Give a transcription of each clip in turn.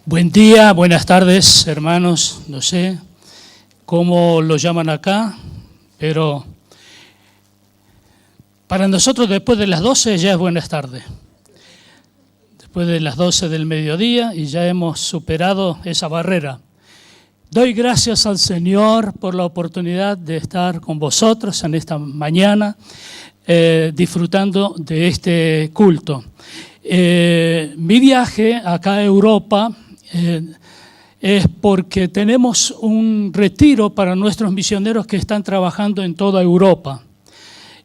Buen día, buenas tardes, hermanos. No sé cómo lo llaman acá, pero para nosotros después de las 12 ya es buenas tardes. Después de las 12 del mediodía y ya hemos superado esa barrera. Doy gracias al Señor por la oportunidad de estar con vosotros en esta mañana, disfrutando de este culto. Mi viaje acá a Europa es porque tenemos un retiro para nuestros misioneros que están trabajando en toda Europa.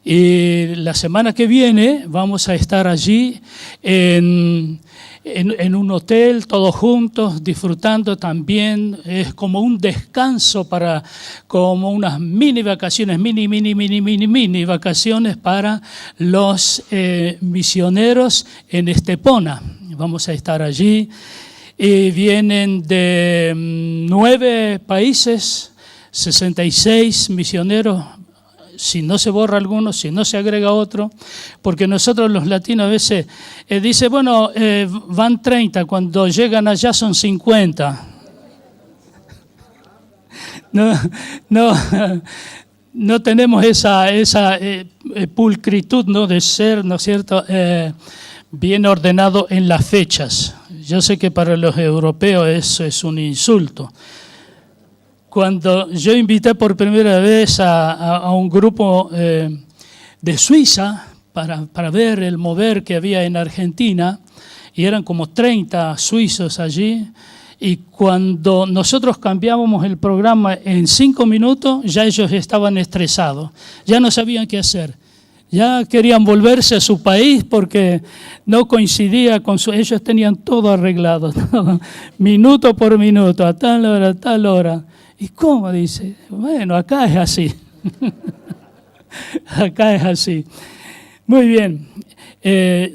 Y la semana que viene vamos a estar allí en un hotel, todos juntos, disfrutando también. Es como un descanso como unas mini vacaciones, mini vacaciones para los misioneros en Estepona. Vamos a estar allí. Y vienen de 9 países, 66 misioneros, si no se borra alguno, si no se agrega otro, porque nosotros los latinos a veces dice, bueno, van 30, cuando llegan allá son 50. No tenemos esa pulcritud, ¿no?, de ser, ¿no es cierto?, bien ordenado en las fechas. Yo sé que para los europeos eso es un insulto. Cuando yo invité por primera vez a un grupo de Suiza para ver el mover que había en Argentina, y eran como 30 suizos allí, y cuando nosotros cambiábamos el programa en 5 minutos, ya ellos estaban estresados, ya no sabían qué hacer. Ya querían volverse a su país porque no coincidía con ellos tenían todo arreglado, todo, minuto por minuto, a tal hora, a tal hora. ¿Y cómo? Dice, bueno, acá es así. Acá es así. Muy bien,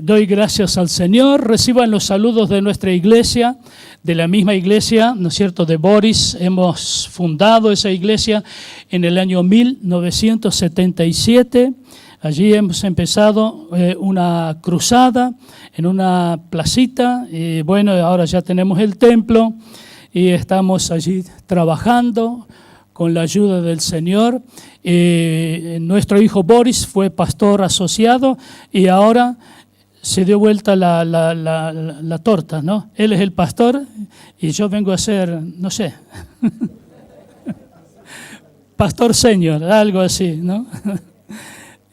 doy gracias al Señor. Reciban los saludos de nuestra iglesia, de la misma iglesia, ¿no es cierto?, de Boris. Hemos fundado esa iglesia en el año 1977. Allí hemos empezado una cruzada en una placita y bueno, ahora ya tenemos el templo y estamos allí trabajando con la ayuda del Señor. Nuestro hijo Boris fue pastor asociado y ahora se dio vuelta la torta, ¿no? Él es el pastor y yo vengo a ser, no sé, pastor senior, algo así, ¿no?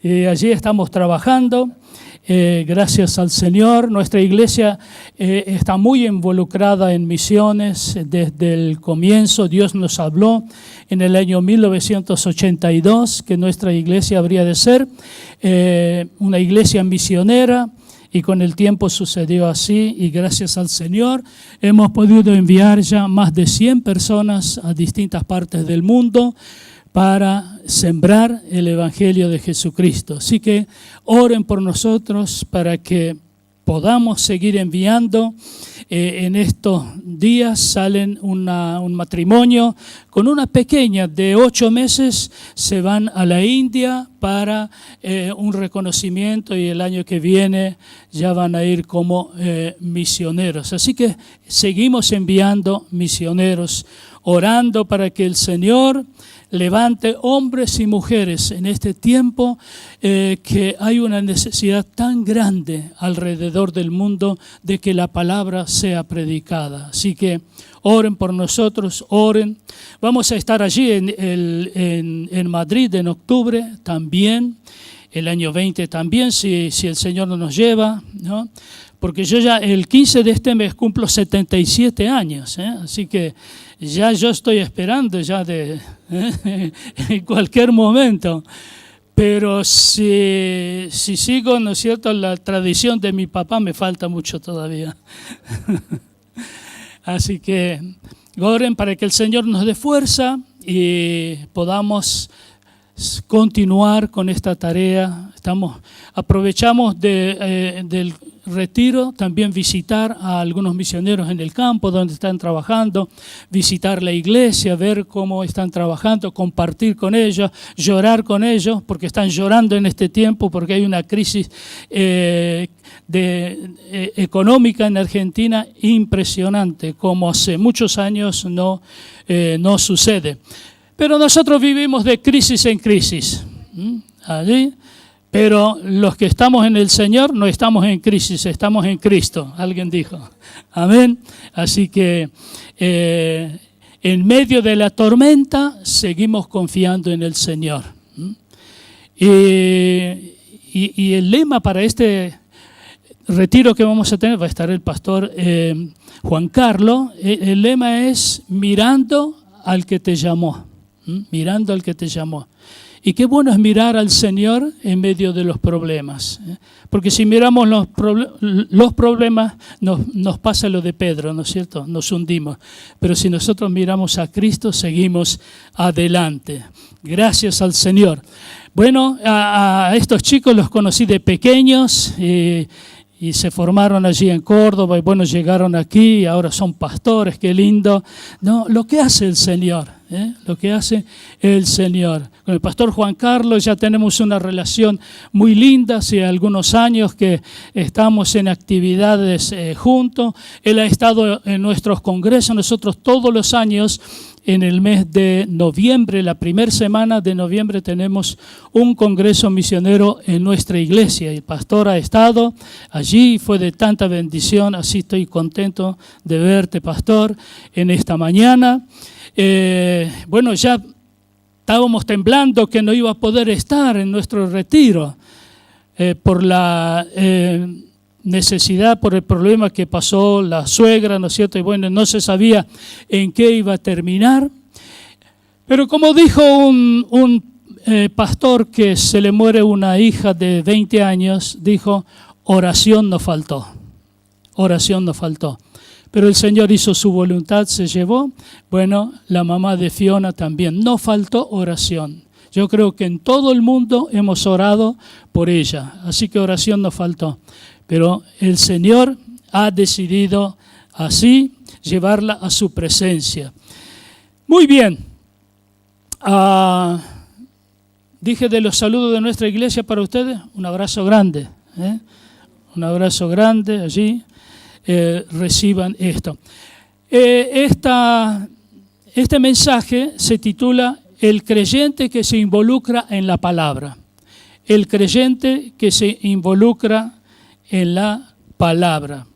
Y allí estamos trabajando, gracias al Señor. Nuestra iglesia está muy involucrada en misiones desde el comienzo. Dios nos habló en el año 1982 que nuestra iglesia habría de ser una iglesia misionera, y con el tiempo sucedió así, y gracias al Señor hemos podido enviar ya más de 100 personas a distintas partes del mundo para sembrar el Evangelio de Jesucristo. Así que oren por nosotros para que podamos seguir enviando. En estos días salen un matrimonio con una pequeña de 8 meses, se van a la India para un reconocimiento y el año que viene ya van a ir como misioneros. Así que seguimos enviando misioneros, orando para que el Señor levante hombres y mujeres en este tiempo que hay una necesidad tan grande alrededor del mundo de que la palabra sea predicada. Así que oren por nosotros, oren. Vamos a estar allí en Madrid en octubre también, el año 20 también, si el Señor no nos lleva, ¿no? Porque yo ya el 15 de este mes cumplo 77 años, así que ya yo estoy esperando ya en cualquier momento. Pero si sigo, ¿no es cierto?, la tradición de mi papá, me falta mucho todavía. Así que oren para que el Señor nos dé fuerza y podamos continuar con esta tarea. Aprovechamos del retiro, también visitar a algunos misioneros en el campo donde están trabajando, visitar la iglesia, ver cómo están trabajando, compartir con ellos, llorar con ellos, porque están llorando en este tiempo, porque hay una crisis económica en Argentina impresionante, como hace muchos años no sucede. Pero nosotros vivimos de crisis en crisis, allí. Pero los que estamos en el Señor no estamos en crisis, estamos en Cristo, alguien dijo. Amén. Así que en medio de la tormenta seguimos confiando en el Señor. Y el lema para este retiro que vamos a tener, va a estar el pastor Juan Carlos, el lema es mirando al que te llamó. Mirando al que te llamó. Y qué bueno es mirar al Señor en medio de los problemas. Porque si miramos los problemas, nos pasa lo de Pedro, ¿no es cierto? Nos hundimos. Pero si nosotros miramos a Cristo, seguimos adelante. Gracias al Señor. Bueno, a estos chicos los conocí de pequeños y se formaron allí en Córdoba y bueno, llegaron aquí y ahora son pastores, qué lindo. No, lo que hace el Señor, lo que hace el Señor. Con el pastor Juan Carlos ya tenemos una relación muy linda, hace algunos años que estamos en actividades juntos. Él ha estado en nuestros congresos, nosotros todos los años en el mes de noviembre, la primera semana de noviembre, tenemos un congreso misionero en nuestra iglesia. El pastor ha estado allí, fue de tanta bendición, así estoy contento de verte, pastor, en esta mañana. Bueno, ya estábamos temblando que no iba a poder estar en nuestro retiro por la necesidad, por el problema que pasó la suegra, ¿no es cierto? Y bueno, no se sabía en qué iba a terminar. Pero como dijo un pastor que se le muere una hija de 20 años, dijo, oración no faltó, oración no faltó. Pero el Señor hizo su voluntad, se llevó. Bueno, la mamá de Fiona también, no faltó oración. Yo creo que en todo el mundo hemos orado por ella, así que oración no faltó. Pero el Señor ha decidido así llevarla a su presencia. Muy bien. Dije de los saludos de nuestra iglesia para ustedes. Un abrazo grande. Un abrazo grande allí. Reciban esto. Este mensaje se titula El creyente que se involucra en la palabra. El creyente que se involucra en la palabra.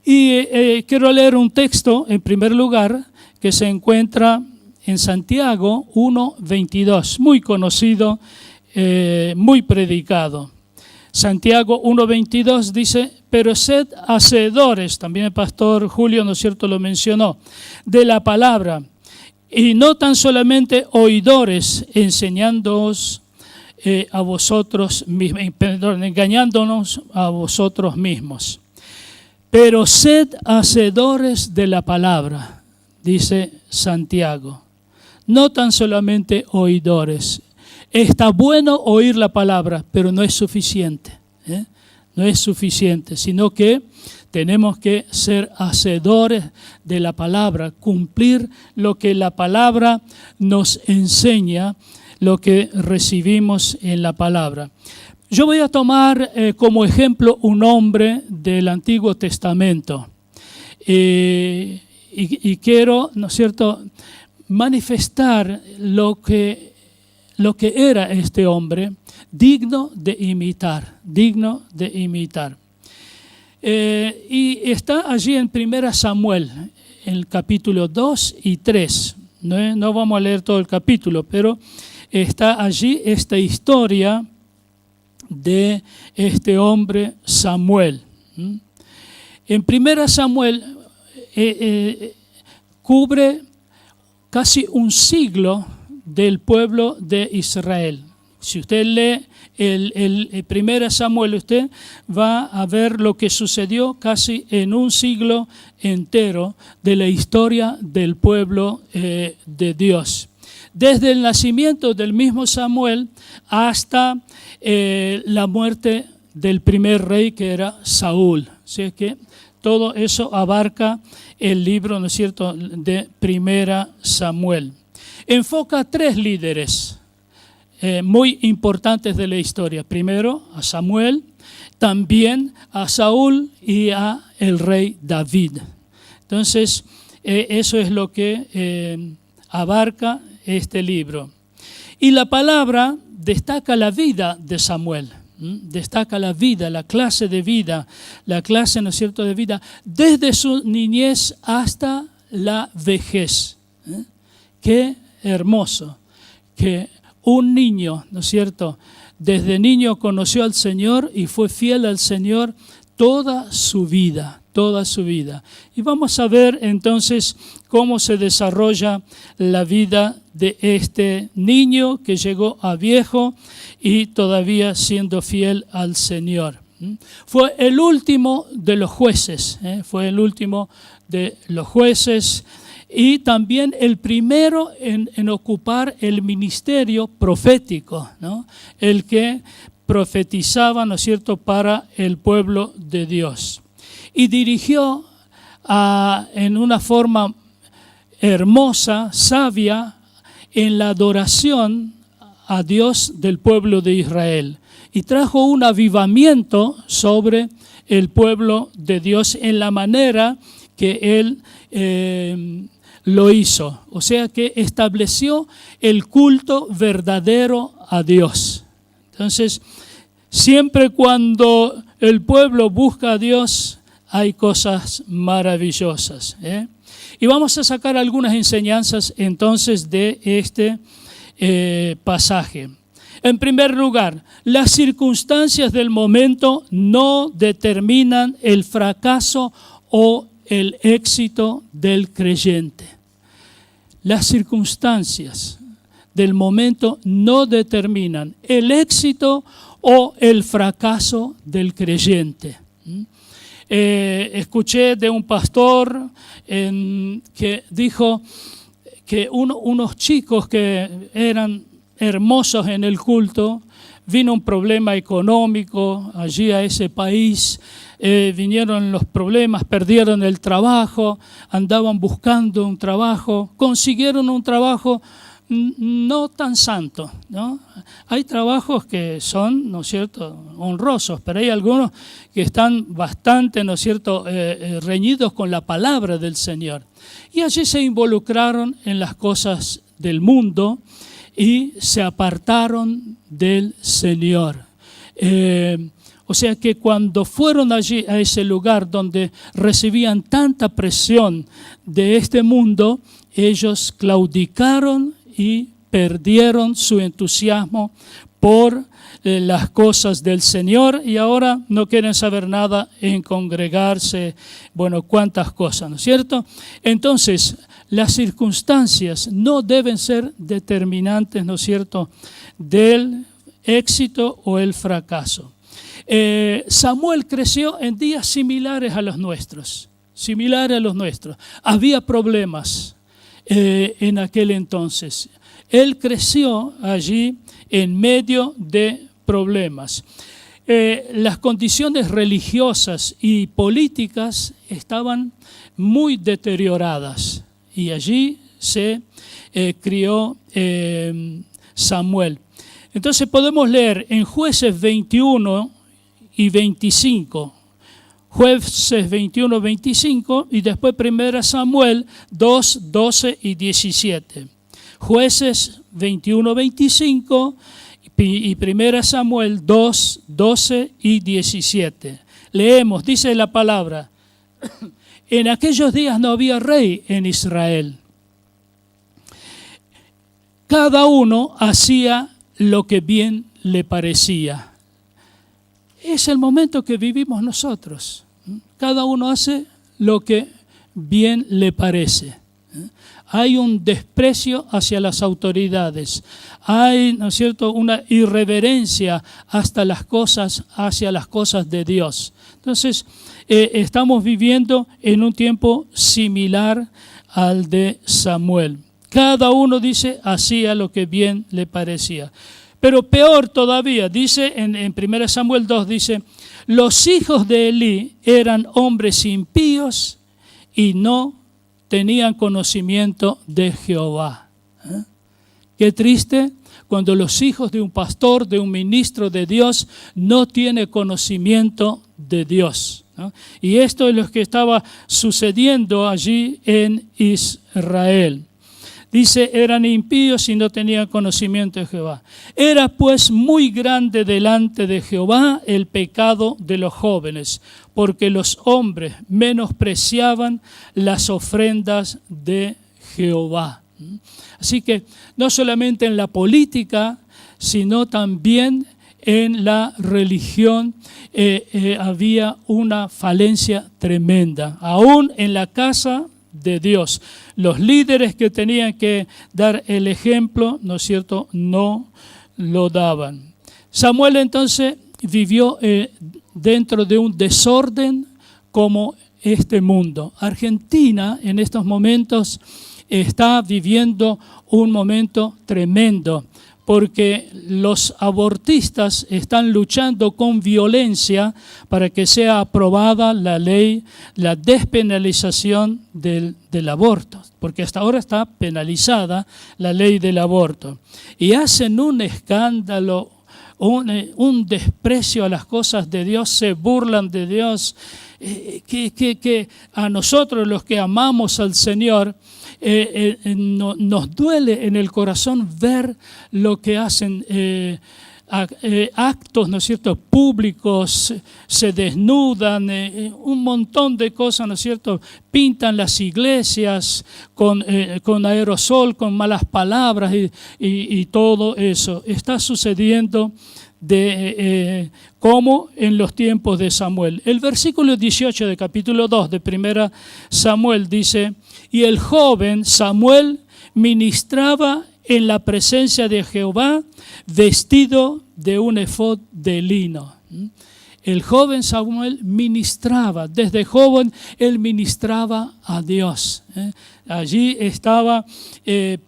Y quiero leer un texto en primer lugar que se encuentra en Santiago 1:22, muy conocido, muy predicado. Santiago 1:22 dice, pero sed hacedores, también el pastor Julio, ¿no es cierto?, lo mencionó, de la palabra, y no tan solamente oidores, enseñándoos a vosotros mismos, perdón, engañándonos a vosotros mismos. Pero sed hacedores de la palabra, dice Santiago, no tan solamente oidores. Está bueno oír la palabra, pero no es suficiente, no es suficiente, sino que tenemos que ser hacedores de la palabra, cumplir lo que la palabra nos enseña, lo que recibimos en la palabra. Yo voy a tomar como ejemplo un hombre del Antiguo Testamento y quiero, ¿no es cierto?, manifestar lo que era este hombre, digno de imitar, digno de imitar. Y está allí en 1 Samuel, en el capítulo 2 y 3. No vamos a leer todo el capítulo, pero está allí esta historia de este hombre Samuel. En 1 Samuel cubre casi un siglo del pueblo de Israel. Si usted lee el 1 Samuel, usted va a ver lo que sucedió casi en un siglo entero de la historia del pueblo de Dios. Desde el nacimiento del mismo Samuel hasta la muerte del primer rey que era Saúl. Así que todo eso abarca el libro, ¿no es cierto?, de Primera Samuel. Enfoca a 3 líderes muy importantes de la historia. Primero a Samuel, también a Saúl y a el rey David. Entonces, eso es lo que abarca este libro. Y la palabra destaca la vida de Samuel. Destaca la vida, la clase de vida, la clase, ¿no es cierto?, de vida desde su niñez hasta la vejez. Qué hermoso que un niño, ¿no es cierto?, desde niño conoció al Señor y fue fiel al Señor toda su vida, toda su vida. Y vamos a ver entonces cómo se desarrolla la vida de este niño que llegó a viejo y todavía siendo fiel al Señor. Fue el último de los jueces, fue el último de los jueces y también el primero en ocupar el ministerio profético, ¿no? El que profetizaba, ¿no es cierto?, para el pueblo de Dios. Y dirigió en una forma hermosa, sabia, en la adoración a Dios del pueblo de Israel. Y trajo un avivamiento sobre el pueblo de Dios en la manera que él lo hizo. O sea que estableció el culto verdadero a Dios. Entonces, siempre cuando el pueblo busca a Dios, hay cosas maravillosas. Y vamos a sacar algunas enseñanzas entonces de este pasaje. En primer lugar, las circunstancias del momento no determinan el fracaso o el éxito del creyente. Las circunstancias del momento no determinan el éxito o el fracaso del creyente. Escuché de un pastor que dijo que unos chicos que eran hermosos en el culto, vino un problema económico allí a ese país, vinieron los problemas, perdieron el trabajo, andaban buscando un trabajo, consiguieron un trabajo no tan santo, ¿no? Hay trabajos que son, ¿no es cierto?, honrosos, pero hay algunos que están bastante, ¿no es cierto?, reñidos con la palabra del Señor. Y allí se involucraron en las cosas del mundo y se apartaron del Señor. O sea que cuando fueron allí a ese lugar donde recibían tanta presión de este mundo, ellos claudicaron y perdieron su entusiasmo por las cosas del Señor y ahora no quieren saber nada en congregarse, bueno, cuántas cosas, ¿no es cierto? Entonces, las circunstancias no deben ser determinantes, ¿no es cierto?, del éxito o el fracaso. Samuel creció en días similares a los nuestros, Había problemas en aquel entonces. Él creció allí en medio de problemas. Las condiciones religiosas y políticas estaban muy deterioradas y allí se crió Samuel. Entonces podemos leer en Jueces 21 y 25, Jueces 21, 25 y después 1 Samuel 2, 12 y 17. Jueces 21, 25 y 1 Samuel 2, 12 y 17. Leemos, dice la palabra, en aquellos días no había rey en Israel. Cada uno hacía lo que bien le parecía. Es el momento que vivimos nosotros. Cada uno hace lo que bien le parece. Hay un desprecio hacia las autoridades. Hay, ¿no es cierto?, una irreverencia hacia las cosas de Dios. Entonces, estamos viviendo en un tiempo similar al de Samuel. Cada uno, dice, hacía lo que bien le parecía. Pero peor todavía, dice en 1 Samuel 2, dice, los hijos de Elí eran hombres impíos y no tenían conocimiento de Jehová. Qué triste cuando los hijos de un pastor, de un ministro de Dios, no tienen conocimiento de Dios, ¿no? Y esto es lo que estaba sucediendo allí en Israel. Dice, eran impíos y no tenían conocimiento de Jehová. Era pues muy grande delante de Jehová el pecado de los jóvenes, porque los hombres menospreciaban las ofrendas de Jehová. Así que no solamente en la política, sino también en la religión había una falencia tremenda, aún en la casa de Dios. Los líderes que tenían que dar el ejemplo, ¿no es cierto?, no lo daban. Samuel entonces vivió dentro de un desorden como este mundo. Argentina en estos momentos está viviendo un momento tremendo, porque los abortistas están luchando con violencia para que sea aprobada la ley, la despenalización del aborto, porque hasta ahora está penalizada la ley del aborto. Y hacen un escándalo, un desprecio a las cosas de Dios, se burlan de Dios, que a nosotros los que amamos al Señor, nos duele en el corazón ver lo que hacen actos, ¿no es cierto?, públicos, se desnudan, un montón de cosas, ¿no es cierto?, pintan las iglesias con aerosol, con malas palabras y todo eso. Está sucediendo como en los tiempos de Samuel. El versículo 18 de capítulo 2 de 1 Samuel dice, y el joven Samuel ministraba en la presencia de Jehová vestido de un efod de lino. El joven Samuel ministraba, desde joven él ministraba a Dios. Allí estaba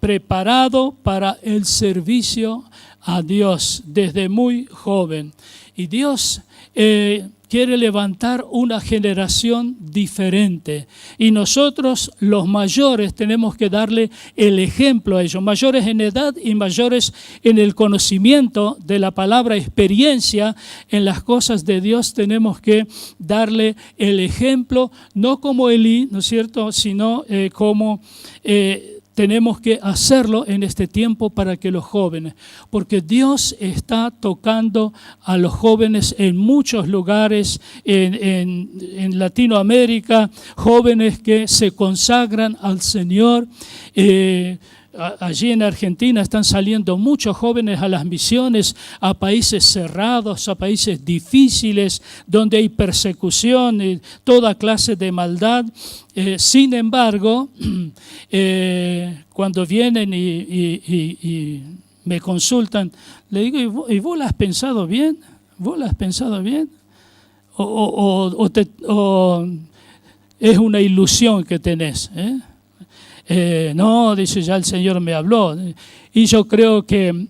preparado para el servicio a Dios desde muy joven. Y Dios quiere levantar una generación diferente. Y nosotros, los mayores, tenemos que darle el ejemplo a ellos. Mayores en edad y mayores en el conocimiento de la palabra, experiencia en las cosas de Dios, tenemos que darle el ejemplo, no como Elí, ¿no es cierto?, sino como tenemos que hacerlo en este tiempo para que los jóvenes, porque Dios está tocando a los jóvenes en muchos lugares, en Latinoamérica, jóvenes que se consagran al Señor. Allí en Argentina están saliendo muchos jóvenes a las misiones, a países cerrados, a países difíciles, donde hay persecución y toda clase de maldad. Sin embargo, cuando vienen y me consultan, le digo, ¿y vos la has pensado bien? ¿Vos la has pensado bien? ¿O es una ilusión que tenés? No, dice, ya el Señor me habló. Y yo creo que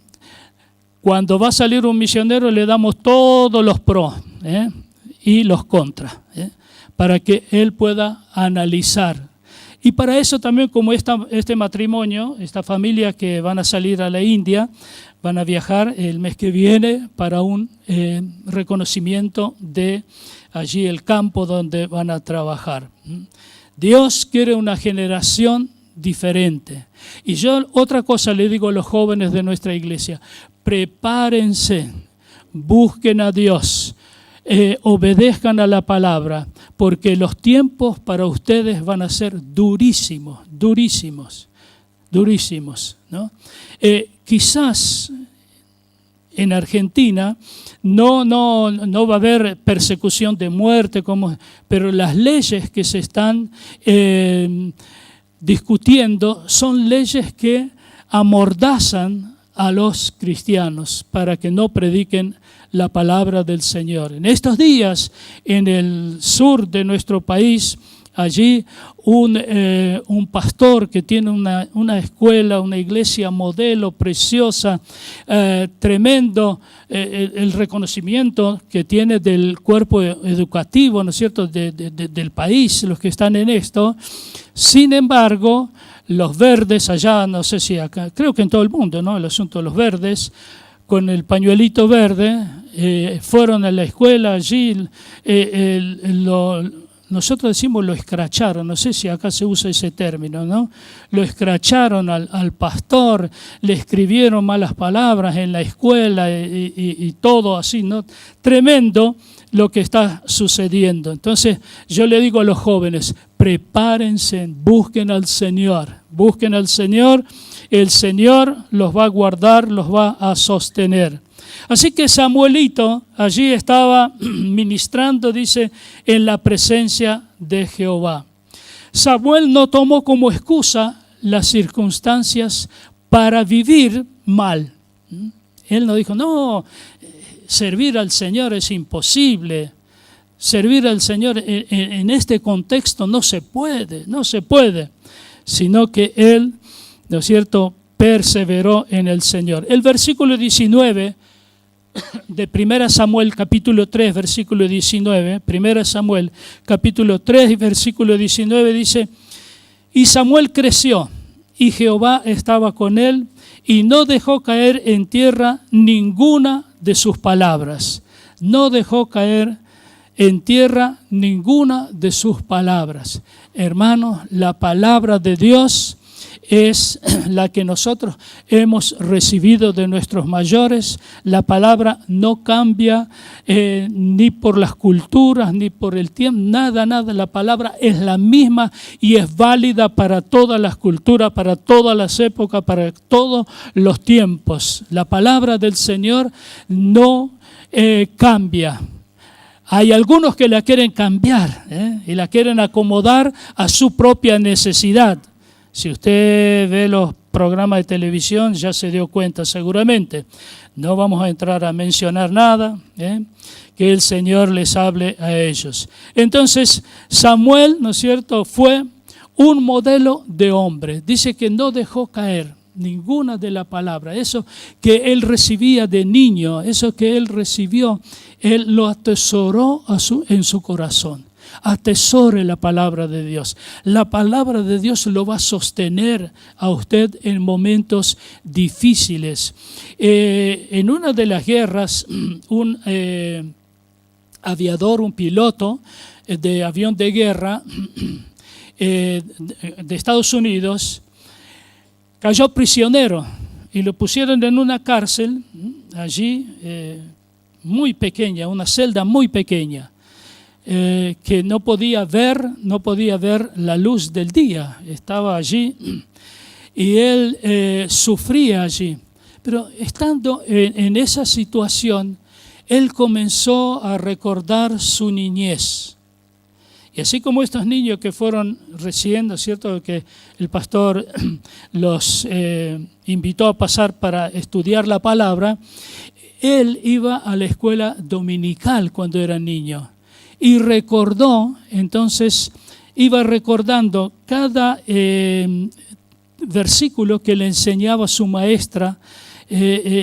cuando va a salir un misionero le damos todos los pros y los contras, para que él pueda analizar. Y para eso también, como este matrimonio, esta familia que van a salir a la India, van a viajar el mes que viene para un reconocimiento de allí el campo donde van a trabajar. Dios quiere una generación diferente. Y yo otra cosa le digo a los jóvenes de nuestra iglesia: prepárense, busquen a Dios, obedezcan a la palabra, porque los tiempos para ustedes van a ser durísimos, ¿no? Quizás en Argentina no va a haber persecución de muerte, pero las leyes que se están discutiendo son leyes que amordazan a los cristianos para que no prediquen la palabra del Señor. En estos días, en el sur de nuestro país, allí un pastor que tiene una escuela, una iglesia modelo preciosa, tremendo, el reconocimiento que tiene del cuerpo educativo, ¿no es cierto?, del país, los que están en esto. Sin embargo, los verdes allá, no sé si acá, creo que en todo el mundo, ¿no?, el asunto de los verdes, con el pañuelito verde, fueron a la escuela allí, nosotros decimos lo escracharon, no sé si acá se usa ese término, ¿no? Lo escracharon al pastor, le escribieron malas palabras en la escuela y todo así, ¿no? Tremendo lo que está sucediendo. Entonces yo le digo a los jóvenes, prepárense, busquen al Señor, el Señor los va a guardar, los va a sostener. Así que Samuelito allí estaba ministrando, dice, en la presencia de Jehová. Samuel no tomó como excusa las circunstancias para vivir mal. Él no dijo, no, servir al Señor es imposible. Servir al Señor en este contexto no se puede, sino que él, ¿no es cierto?, perseveró en el Señor. El versículo 19 de 1 Samuel capítulo 3, versículo 19, 1 Samuel capítulo 3, versículo 19 dice, y Samuel creció, y Jehová estaba con él, y no dejó caer en tierra ninguna de sus palabras. No dejó caer en tierra ninguna de sus palabras. Hermanos, la palabra de Dios es la que nosotros hemos recibido de nuestros mayores. La palabra no cambia ni por las culturas, ni por el tiempo, nada. La palabra es la misma y es válida para todas las culturas, para todas las épocas, para todos los tiempos. La palabra del Señor no cambia. Hay algunos que la quieren cambiar y la quieren acomodar a su propia necesidad. Si usted ve los programas de televisión, ya se dio cuenta seguramente. No vamos a entrar a mencionar nada, que el Señor les hable a ellos. Entonces, Samuel, ¿no es cierto?, fue un modelo de hombre. Dice que no dejó caer ninguna de la palabra. Eso que él recibía de niño, eso que él recibió, él lo atesoró en su corazón. Atesore la palabra de Dios. La palabra de Dios lo va a sostener a usted en momentos difíciles. En una de las guerras, un aviador, un piloto de avión de guerra de Estados Unidos, cayó prisionero y lo pusieron en una cárcel allí muy pequeña, una celda muy pequeña. Que no podía ver la luz del día, estaba allí y él sufría allí. Pero estando en esa situación, él comenzó a recordar su niñez. Y así como estos niños que fueron recién, ¿cierto?, que el pastor los invitó a pasar para estudiar la palabra, él iba a la escuela dominical cuando era niño. Y recordó, entonces iba recordando cada versículo que le enseñaba su maestra,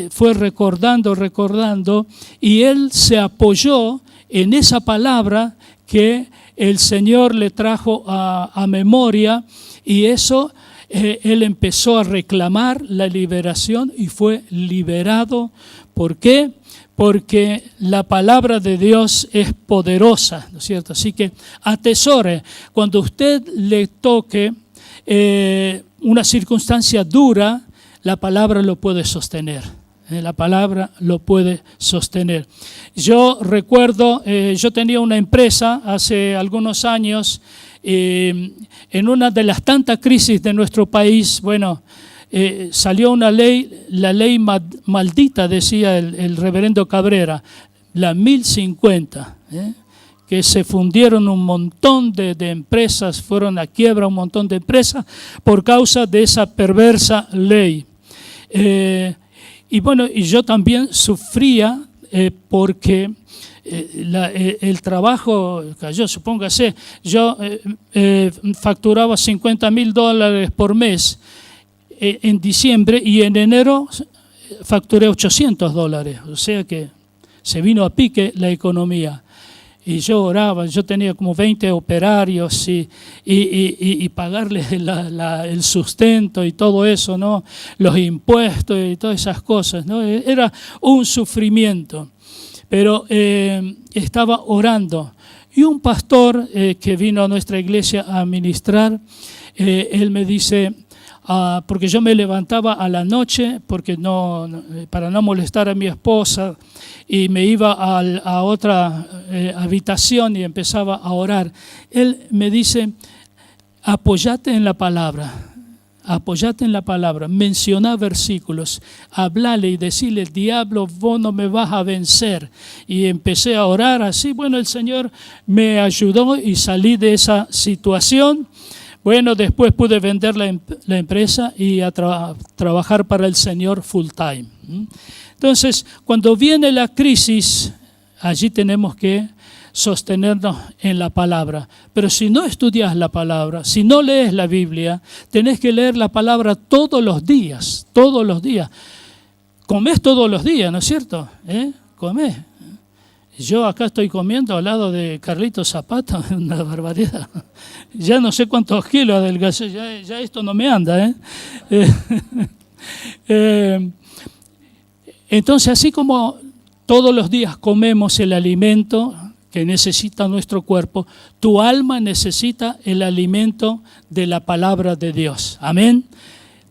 fue recordando, y él se apoyó en esa palabra que el Señor le trajo a memoria, y eso él empezó a reclamar la liberación y fue liberado. ¿Por qué? Porque la palabra de Dios es poderosa, ¿no es cierto? Así que atesore, cuando usted le toque una circunstancia dura, la palabra lo puede sostener. La palabra lo puede sostener. Yo recuerdo, yo tenía una empresa hace algunos años, en una de las tantas crisis de nuestro país, salió una ley, la ley maldita, decía el reverendo Cabrera, la 1050, que se fundieron un montón de empresas, fueron a quiebra un montón de empresas por causa de esa perversa ley. Y yo también sufría porque el trabajo cayó, supóngase, yo facturaba $50,000 por mes en diciembre y en enero facturé $800, o sea que se vino a pique la economía. Y yo oraba, yo tenía como 20 operarios y pagarles el sustento y todo eso, ¿no? Los impuestos y todas esas cosas, ¿no? Era un sufrimiento. Pero estaba orando. Y un pastor que vino a nuestra iglesia a ministrar, él me dice, porque yo me levantaba a la noche para no molestar a mi esposa, y me iba a otra habitación y empezaba a orar. Él me dice, apóyate en la palabra. Apóyate en la palabra, menciona versículos, hablale y decirle, diablo, vos no me vas a vencer. Y empecé a orar así. Bueno, el Señor me ayudó y salí de esa situación. Bueno, después pude vender la empresa y trabajar para el Señor full time. Entonces, cuando viene la crisis, allí tenemos que sostenernos en la palabra. Pero si no estudias la palabra, si no lees la Biblia, tenés que leer la palabra todos los días, todos los días. Comés todos los días, ¿no es cierto? Comés. Yo acá estoy comiendo al lado de Carlitos Zapata, una barbaridad. Ya no sé cuántos kilos adelgacé, ya esto no me anda. Entonces, así como todos los días comemos el alimento que necesita nuestro cuerpo, tu alma necesita el alimento de la palabra de Dios. Amén.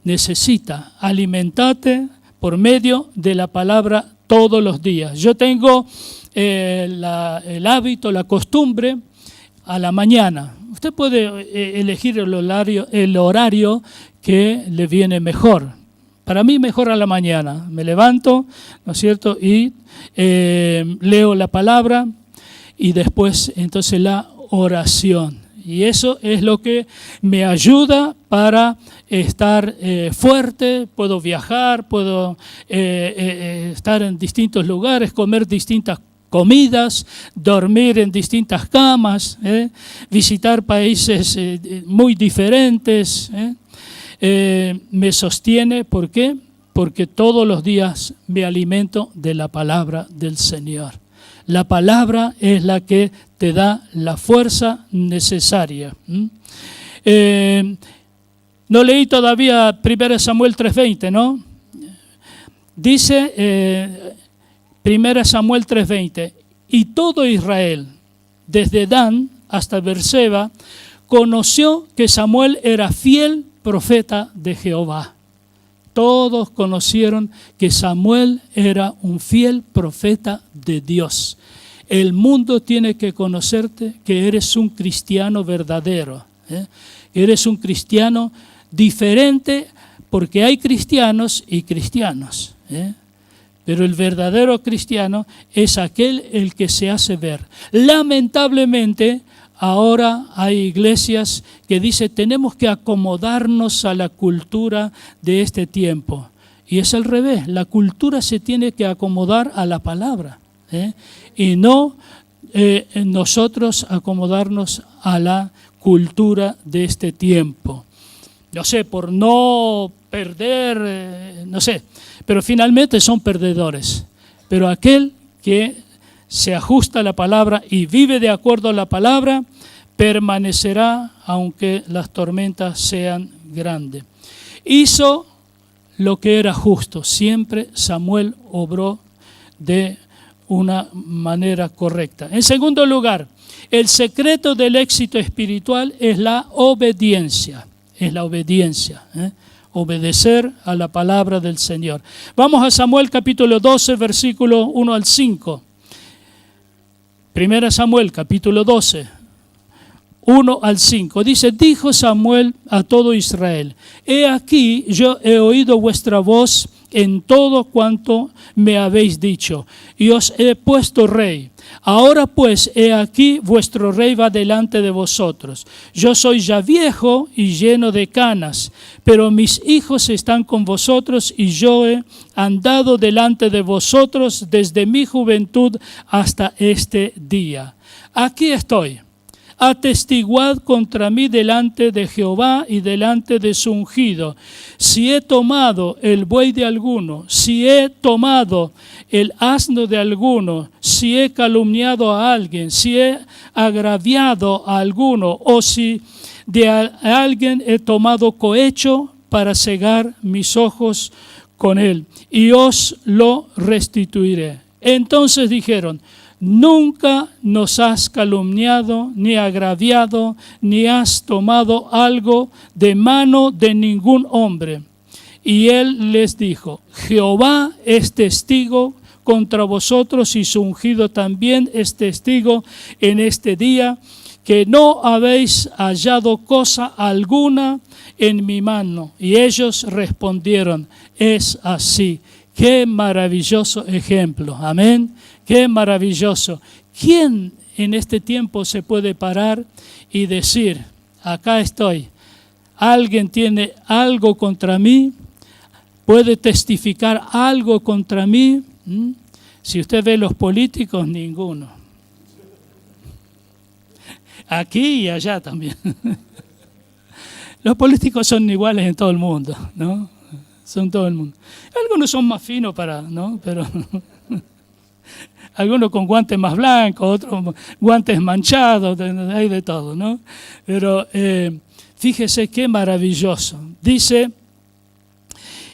Necesita alimentarte por medio de la palabra todos los días. Yo tengo el hábito, la costumbre a la mañana. Usted puede elegir el horario que le viene mejor. Para mí mejor a la mañana. Me levanto, ¿no es cierto? Y leo la palabra y después entonces la oración. Y eso es lo que me ayuda para estar fuerte. Puedo viajar, puedo estar en distintos lugares, comer distintas comidas, dormir en distintas camas, visitar países muy diferentes. Me sostiene, ¿por qué? Porque todos los días me alimento de la palabra del Señor. La palabra es la que te da la fuerza necesaria. No leí todavía 1 Samuel 3:20, ¿no? Dice 1 Samuel 3:20, y todo Israel, desde Dan hasta Beerseba, conoció que Samuel era fiel profeta de Jehová. Todos conocieron que Samuel era un fiel profeta de Dios. El mundo tiene que conocerte que eres un cristiano verdadero, eres un cristiano diferente, porque hay cristianos y cristianos, pero el verdadero cristiano es aquel el que se hace ver. Lamentablemente, ahora hay iglesias que dicen tenemos que acomodarnos a la cultura de este tiempo. Y es al revés, la cultura se tiene que acomodar a la palabra, y no nosotros acomodarnos a la cultura de este tiempo. No sé, por no perder, no sé, pero finalmente son perdedores. Pero aquel que se ajusta a la palabra y vive de acuerdo a la palabra, permanecerá aunque las tormentas sean grandes. Hizo lo que era justo. Siempre Samuel obró de una manera correcta. En segundo lugar, el secreto del éxito espiritual es la obediencia. Es la obediencia, obedecer a la palabra del Señor. Vamos a Samuel capítulo 12, versículo 1 al 5. 1 Samuel, capítulo 12, 1 al 5. Dice, dijo Samuel a todo Israel, he aquí yo he oído vuestra voz en todo cuanto me habéis dicho, y os he puesto rey. Ahora pues, he aquí, vuestro rey va delante de vosotros. Yo soy ya viejo y lleno de canas, pero mis hijos están con vosotros y yo he andado delante de vosotros desde mi juventud hasta este día. Aquí estoy. Atestiguad contra mí delante de Jehová y delante de su ungido. Si he tomado el buey de alguno, si he tomado el asno de alguno, si he calumniado a alguien, si he agraviado a alguno, o si de alguien he tomado cohecho para cegar mis ojos con él, y os lo restituiré. Entonces dijeron: nunca nos has calumniado, ni agraviado, ni has tomado algo de mano de ningún hombre. Y él les dijo: Jehová es testigo contra vosotros y su ungido también es testigo en este día, que no habéis hallado cosa alguna en mi mano. Y ellos respondieron: es así. Qué maravilloso ejemplo. Amén. Qué maravilloso. ¿Quién en este tiempo se puede parar y decir: acá estoy, alguien tiene algo contra mí, puede testificar algo contra mí? Si usted ve los políticos, ninguno. Aquí y allá también. Los políticos son iguales en todo el mundo, ¿no? Son todo el mundo. Algunos son más finos ¿no? Pero algunos con guantes más blancos, otros guantes manchados, hay de todo, ¿no? Pero fíjese qué maravilloso. Dice: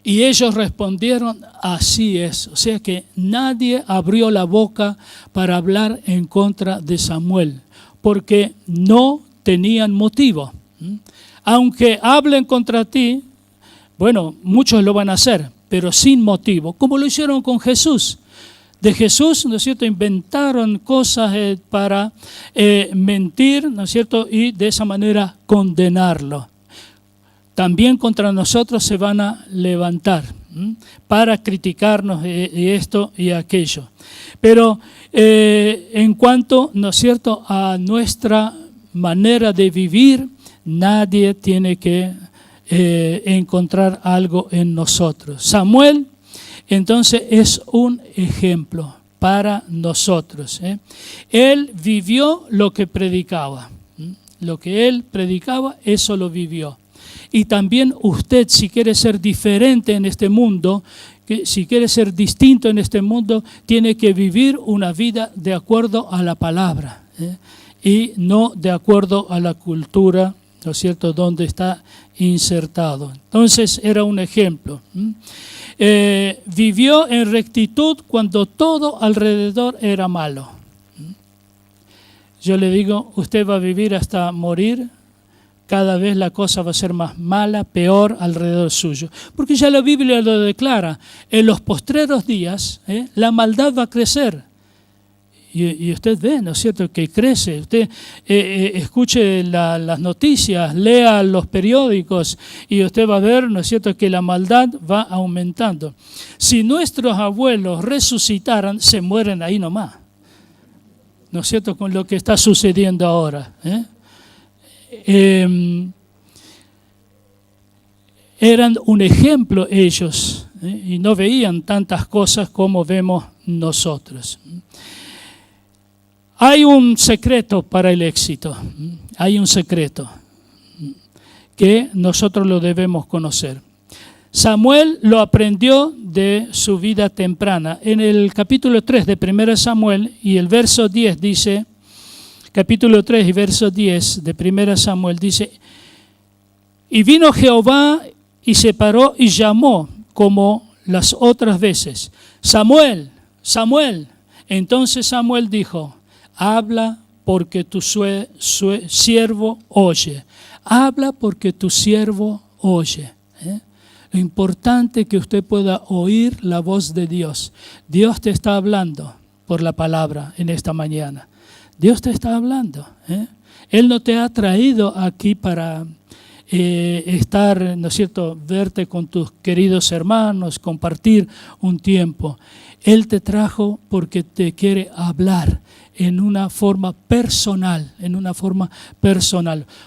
y ellos respondieron: así es. O sea que nadie abrió la boca para hablar en contra de Samuel, porque no tenían motivo. Aunque hablen contra ti, bueno, muchos lo van a hacer, pero sin motivo, como lo hicieron con Jesús. De Jesús, ¿no es cierto?, inventaron cosas para mentir, ¿no es cierto?, y de esa manera condenarlo. También contra nosotros se van a levantar para criticarnos y esto y aquello. Pero en cuanto, ¿no es cierto?, a nuestra manera de vivir, nadie tiene que encontrar algo en nosotros. Samuel, entonces, es un ejemplo para nosotros. Él vivió lo que predicaba. Lo que él predicaba, eso lo vivió. Y también usted, si quiere ser diferente en este mundo, si quiere ser distinto en este mundo, tiene que vivir una vida de acuerdo a la palabra, y no de acuerdo a la cultura, ¿no es cierto?, donde está insertado. Entonces era un ejemplo. Vivió en rectitud cuando todo alrededor era malo. Yo le digo, usted va a vivir hasta morir, cada vez la cosa va a ser más mala, peor alrededor suyo. Porque ya la Biblia lo declara, en los postreros días la maldad va a crecer. Y usted ve, ¿no es cierto?, que crece. Usted escuche las noticias, lea los periódicos y usted va a ver, ¿no es cierto?, que la maldad va aumentando. Si nuestros abuelos resucitaran, se mueren ahí nomás. ¿No es cierto?, con lo que está sucediendo ahora. Eran un ejemplo ellos, y no veían tantas cosas como vemos nosotros. Hay un secreto para el éxito, hay un secreto que nosotros lo debemos conocer. Samuel lo aprendió de su vida temprana. En el capítulo 3 de 1 Samuel y el verso 10 dice, capítulo 3 y verso 10 de 1 Samuel dice: y vino Jehová y se paró y llamó como las otras veces: Samuel, Samuel. Entonces Samuel dijo: habla porque tu siervo oye. Habla porque tu siervo oye. Lo importante es que usted pueda oír la voz de Dios. Dios te está hablando por la palabra en esta mañana. Dios te está hablando. Él no te ha traído aquí para estar, ¿no es cierto?, verte con tus queridos hermanos, compartir un tiempo. Él te trajo porque te quiere hablar en una forma personal,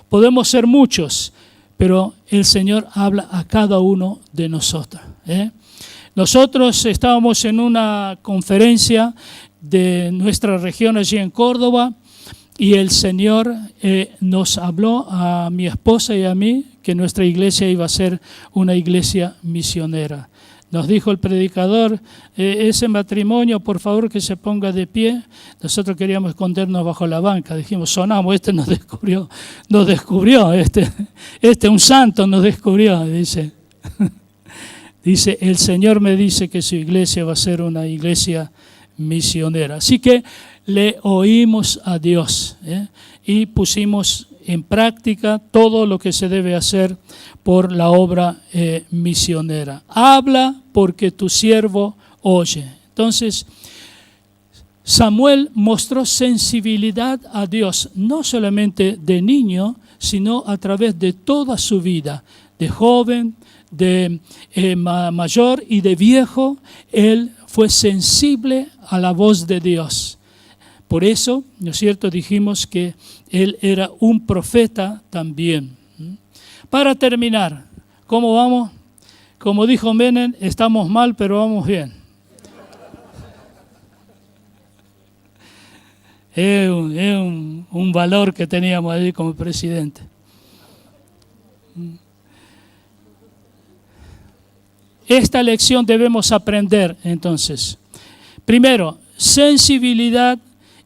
Podemos ser muchos, pero el Señor habla a cada uno de nosotros. Nosotros estábamos en una conferencia de nuestra región allí en Córdoba y el Señor nos habló a mi esposa y a mí que nuestra iglesia iba a ser una iglesia misionera. Nos dijo el predicador, ese matrimonio, por favor, que se ponga de pie. Nosotros queríamos escondernos bajo la banca. Dijimos, sonamos, nos descubrió, un santo nos descubrió, dice. Dice, el Señor me dice que su iglesia va a ser una iglesia misionera. Así que le oímos a Dios y pusimos en práctica todo lo que se debe hacer por la obra misionera. Habla porque tu siervo oye. Entonces, Samuel mostró sensibilidad a Dios, no solamente de niño, sino a través de toda su vida, de joven, de mayor y de viejo. Él fue sensible a la voz de Dios. Por eso, ¿no es cierto?, dijimos que él era un profeta también. Para terminar, ¿cómo vamos? Como dijo Menem, estamos mal, pero vamos bien. Es un valor que teníamos allí como presidente. Esta lección debemos aprender, entonces. Primero, sensibilidad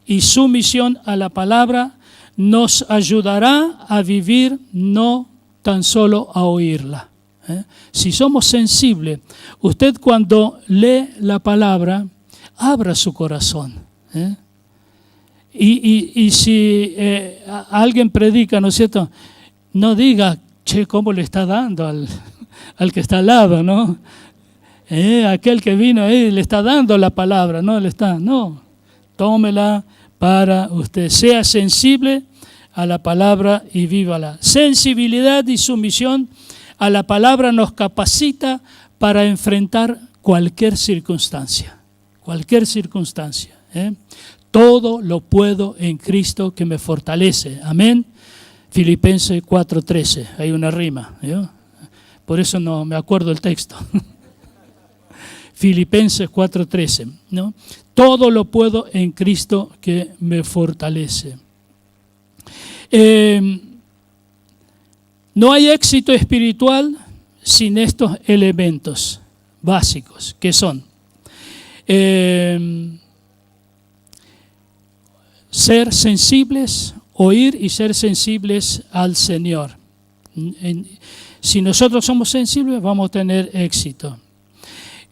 y sumisión a la palabra nos ayudará a vivir, no tan solo a oírla. Si somos sensibles, usted cuando lee la palabra, abra su corazón. Y si alguien predica, ¿no es cierto?, no diga, che, ¿cómo le está dando al que está al lado, no? Aquel que vino ahí le está dando la palabra, no, tómela para usted. Sea sensible a la palabra y vívala. Sensibilidad y sumisión a la palabra nos capacita para enfrentar cualquier circunstancia. Todo lo puedo en Cristo que me fortalece. Amén. Filipenses 4:13. Hay una rima. Por eso no me acuerdo el texto. Filipenses 4:13, ¿no? Todo lo puedo en Cristo que me fortalece. No hay éxito espiritual sin estos elementos básicos, que son ser sensibles, oír y ser sensibles al Señor. Si nosotros somos sensibles, vamos a tener éxito.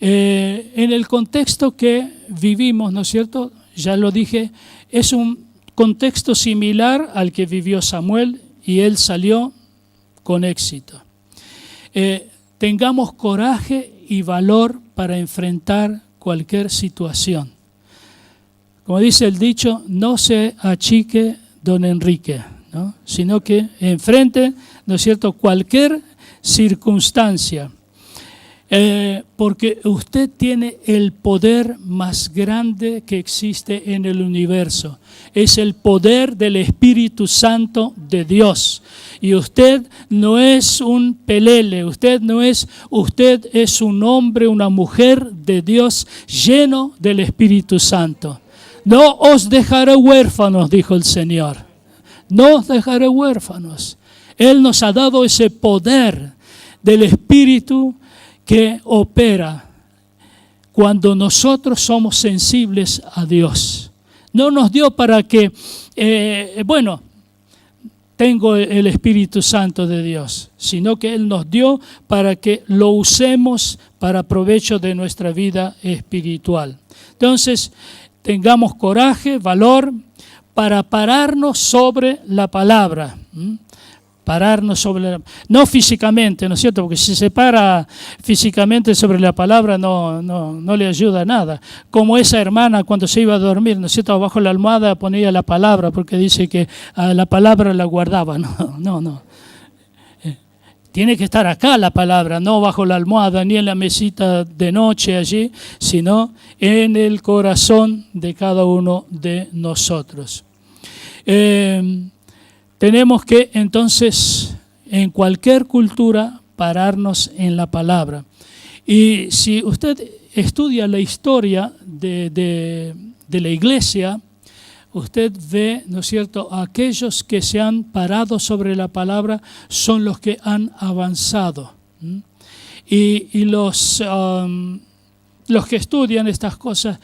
En el contexto que vivimos, ¿no es cierto?, ya lo dije, es un contexto similar al que vivió Samuel y él salió con éxito. Tengamos coraje y valor para enfrentar cualquier situación. Como dice el dicho, no se achique don Enrique, ¿no?, sino que enfrente, ¿no es cierto?, cualquier circunstancia. Porque usted tiene el poder más grande que existe en el universo. Es el poder del Espíritu Santo de Dios. Y usted no es un pelele, usted es un hombre, una mujer de Dios lleno del Espíritu Santo. No os dejaré huérfanos, dijo el Señor. No os dejaré huérfanos. Él nos ha dado ese poder del Espíritu que opera cuando nosotros somos sensibles a Dios. No nos dio para que, tengo el Espíritu Santo de Dios, sino que Él nos dio para que lo usemos para provecho de nuestra vida espiritual. Entonces, tengamos coraje, valor, para pararnos sobre la palabra. No físicamente, ¿no es cierto? Porque si se para físicamente sobre la palabra no le ayuda a nada. Como esa hermana cuando se iba a dormir, ¿no es cierto? Abajo de la almohada ponía la palabra porque dice que la palabra la guardaba. No. Tiene que estar acá la palabra, no bajo la almohada ni en la mesita de noche allí, sino en el corazón de cada uno de nosotros. Tenemos que entonces en cualquier cultura pararnos en la palabra. Y si usted estudia la historia de la iglesia, usted ve, ¿no es cierto?, aquellos que se han parado sobre la palabra son los que han avanzado. Y los que estudian estas cosas,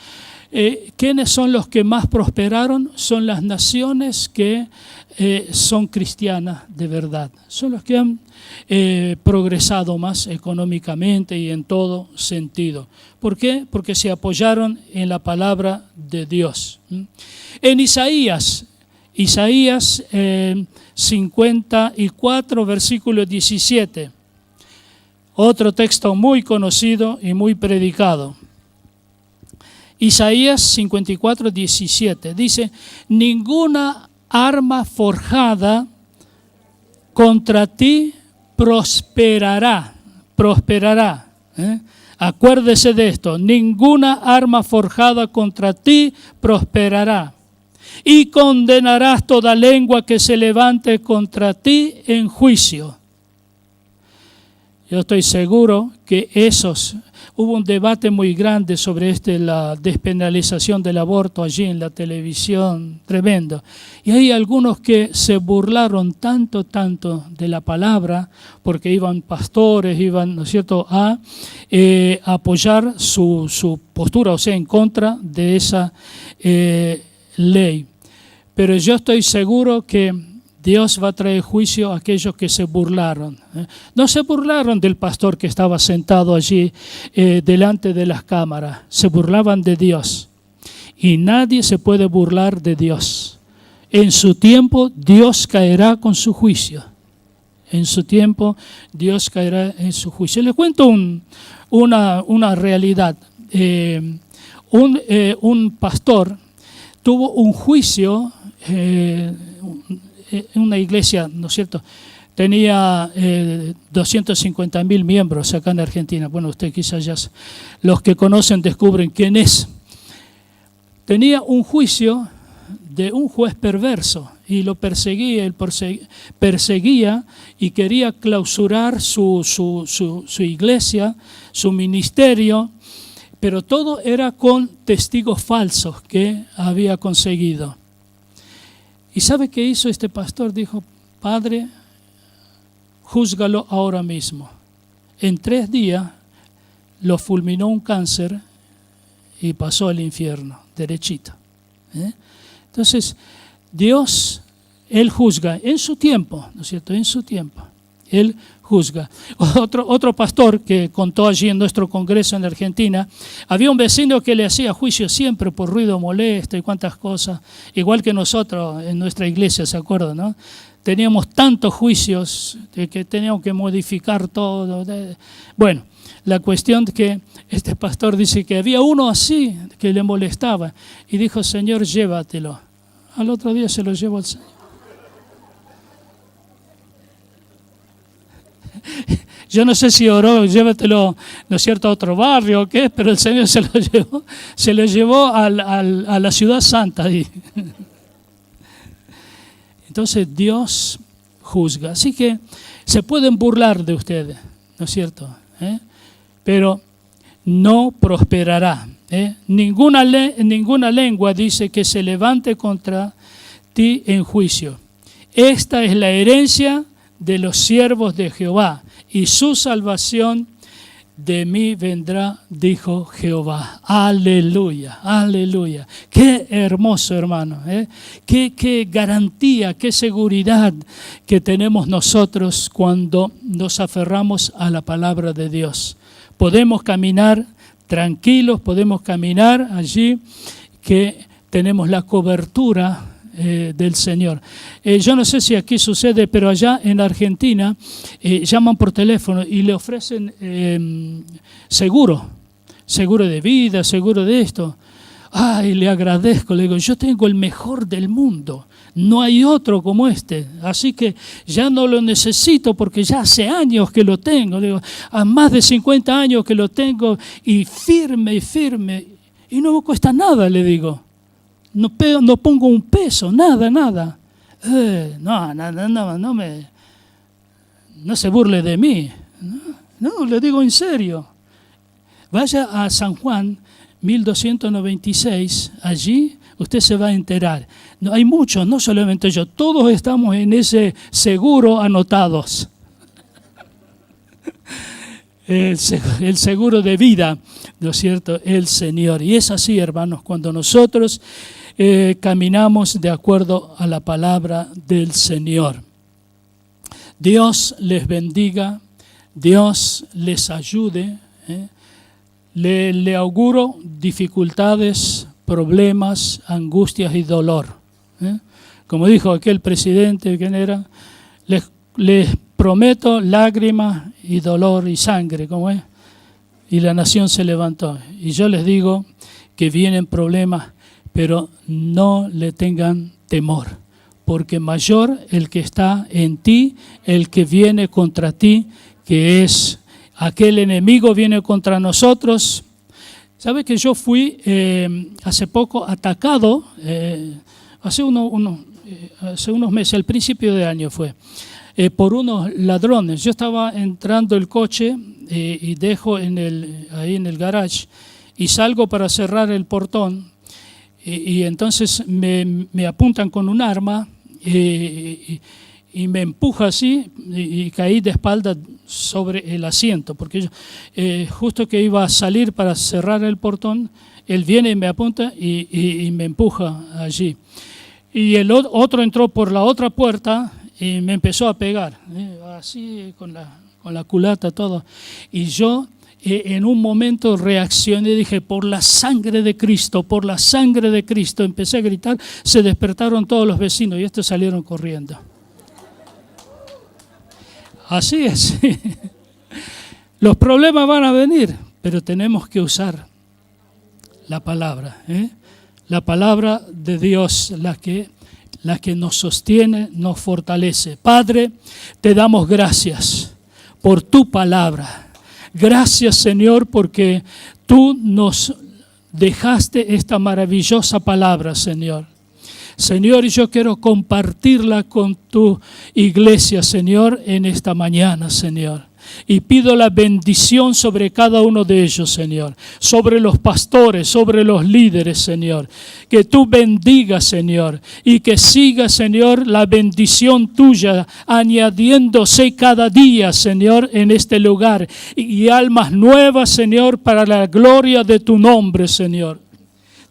¿quiénes son los que más prosperaron? Son las naciones que son cristianas de verdad. Son los que han progresado más económicamente y en todo sentido. ¿Por qué? Porque se apoyaron en la palabra de Dios. En Isaías 54, versículo 17, otro texto muy conocido y muy predicado. Isaías 54, 17 dice: ninguna arma forjada contra ti prosperará. Acuérdese de esto: ninguna arma forjada contra ti prosperará. Y condenarás toda lengua que se levante contra ti en juicio. Yo estoy seguro que hubo un debate muy grande sobre la despenalización del aborto allí en la televisión, tremendo. Y hay algunos que se burlaron tanto de la palabra, porque iban pastores, ¿no es cierto?, a apoyar su postura, o sea, en contra de esa ley. Pero yo estoy seguro que Dios va a traer juicio a aquellos que se burlaron. No se burlaron del pastor que estaba sentado allí delante de las cámaras, se burlaban de Dios. Y nadie se puede burlar de Dios. En su tiempo Dios caerá con su juicio. En su tiempo Dios caerá en su juicio. Les cuento una realidad. Un pastor tuvo un juicio en una iglesia, ¿no es cierto? Tenía 250.000 miembros acá en Argentina. Bueno, usted quizás ya, los que conocen descubren quién es. Tenía un juicio de un juez perverso y lo perseguía, él perseguía y quería clausurar su iglesia, su ministerio, pero todo era con testigos falsos que había conseguido. ¿Y sabe qué hizo este pastor? Dijo: Padre, júzgalo ahora mismo. En 3 días lo fulminó un cáncer y pasó al infierno, derechito. Entonces, Dios, Él juzga en su tiempo, ¿no es cierto? En su tiempo. Él juzga. Otro pastor que contó allí en nuestro congreso en Argentina, había un vecino que le hacía juicio siempre por ruido molesto y cuantas cosas, igual que nosotros en nuestra iglesia, ¿se acuerdan, no? Teníamos tantos juicios de que teníamos que modificar todo. Bueno, la cuestión es que este pastor dice que había uno así que le molestaba y dijo: Señor, llévatelo. Al otro día se lo llevó al Señor. Yo no sé si oró, llévatelo, ¿no es cierto?, a otro barrio o qué, pero el Señor se lo llevó a la ciudad santa ahí. Entonces Dios juzga. Así que se pueden burlar de ustedes, ¿no es cierto? Pero no prosperará. Ninguna lengua dice que se levante contra ti en juicio. Esta es la herencia de los siervos de Jehová, y su salvación de mí vendrá, dijo Jehová. Aleluya, aleluya. Qué hermoso, hermano. Qué garantía, qué seguridad que tenemos nosotros cuando nos aferramos a la palabra de Dios. Podemos caminar tranquilos, podemos caminar allí, que tenemos la cobertura del Señor. Yo no sé si aquí sucede, pero allá en Argentina llaman por teléfono y le ofrecen seguro de vida, seguro de esto. Ay, le agradezco, le digo: yo tengo el mejor del mundo. No hay otro como este. Así que ya no lo necesito porque ya hace años que lo tengo. Digo, a más de 50 años que lo tengo y firme. Y no me cuesta nada, le digo. No pongo un peso, nada. No se burle de mí. No, le digo en serio. Vaya a San Juan 1296, allí usted se va a enterar. No, hay muchos, no solamente yo, todos estamos en ese seguro anotados. El seguro de vida, ¿no es cierto? El Señor. Y es así, hermanos, cuando nosotros caminamos de acuerdo a la palabra del Señor. Dios les bendiga, Dios les ayude. Le auguro dificultades, problemas, angustias y dolor. Como dijo aquel presidente, ¿quién era? Les prometo lágrimas y dolor y sangre, ¿cómo es? Y la nación se levantó. Y yo les digo que vienen problemas, pero no le tengan temor, porque mayor el que está en ti, el que viene contra ti, que es aquel enemigo viene contra nosotros. ¿Sabe que yo fui hace poco atacado, hace unos meses, al principio de año fue, por unos ladrones? Yo estaba entrando el coche y dejo ahí en el garage y salgo para cerrar el portón y entonces me apuntan con un arma y me empuja así y caí de espalda sobre el asiento, porque yo, justo que iba a salir para cerrar el portón, él viene y me apunta y me empuja allí. Y el otro entró por la otra puerta y me empezó a pegar, así con la culata, todo. Y yo en un momento reaccioné y dije, por la sangre de Cristo, empecé a gritar, se despertaron todos los vecinos y estos salieron corriendo. Así es. Los problemas van a venir, pero tenemos que usar la palabra, la palabra de Dios, la que nos sostiene, nos fortalece. Padre, te damos gracias por tu palabra. Gracias, Señor, porque tú nos dejaste esta maravillosa palabra, Señor. Señor, y yo quiero compartirla con tu iglesia, Señor, en esta mañana, Señor. Y pido la bendición sobre cada uno de ellos, Señor, sobre los pastores, sobre los líderes, Señor. Que tú bendigas, Señor, y que siga, Señor, la bendición tuya añadiéndose cada día, Señor, en este lugar. Y almas nuevas, Señor, para la gloria de tu nombre, Señor.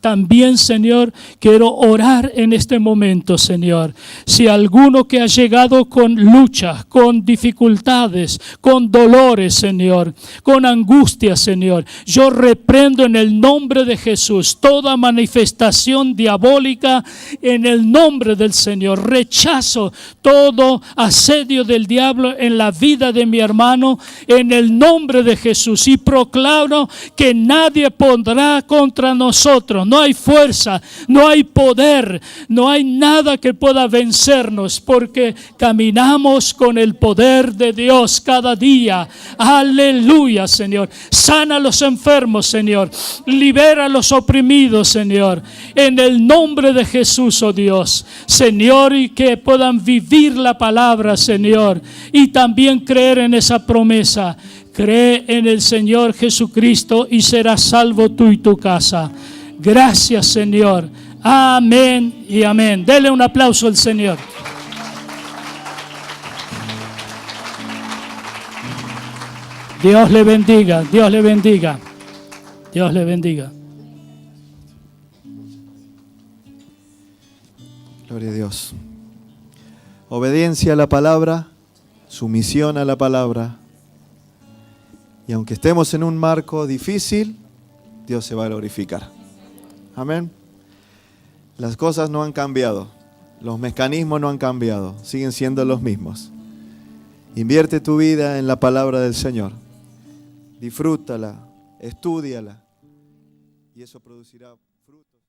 También, Señor, quiero orar en este momento, Señor. Si alguno que ha llegado con luchas, con dificultades, con dolores, Señor, con angustia, Señor, yo reprendo en el nombre de Jesús toda manifestación diabólica en el nombre del Señor. Rechazo todo asedio del diablo en la vida de mi hermano en el nombre de Jesús y proclamo que nadie pondrá contra nosotros. No hay fuerza, no hay poder, no hay nada que pueda vencernos porque caminamos con el poder de Dios cada día. Aleluya, Señor. Sana a los enfermos, Señor. Libera a los oprimidos, Señor. En el nombre de Jesús, oh Dios. Señor, y que puedan vivir la palabra, Señor. Y también creer en esa promesa. Cree en el Señor Jesucristo y serás salvo tú y tu casa. Gracias, Señor. Amén y amén. Dele un aplauso al Señor. Dios le bendiga, Dios le bendiga, Dios le bendiga. Gloria a Dios. Obediencia a la palabra, sumisión a la palabra. Y aunque estemos en un marco difícil, Dios se va a glorificar. Amén. Las cosas no han cambiado. Los mecanismos no han cambiado. Siguen siendo los mismos. Invierte tu vida en la palabra del Señor. Disfrútala, estúdiala. Y eso producirá frutos.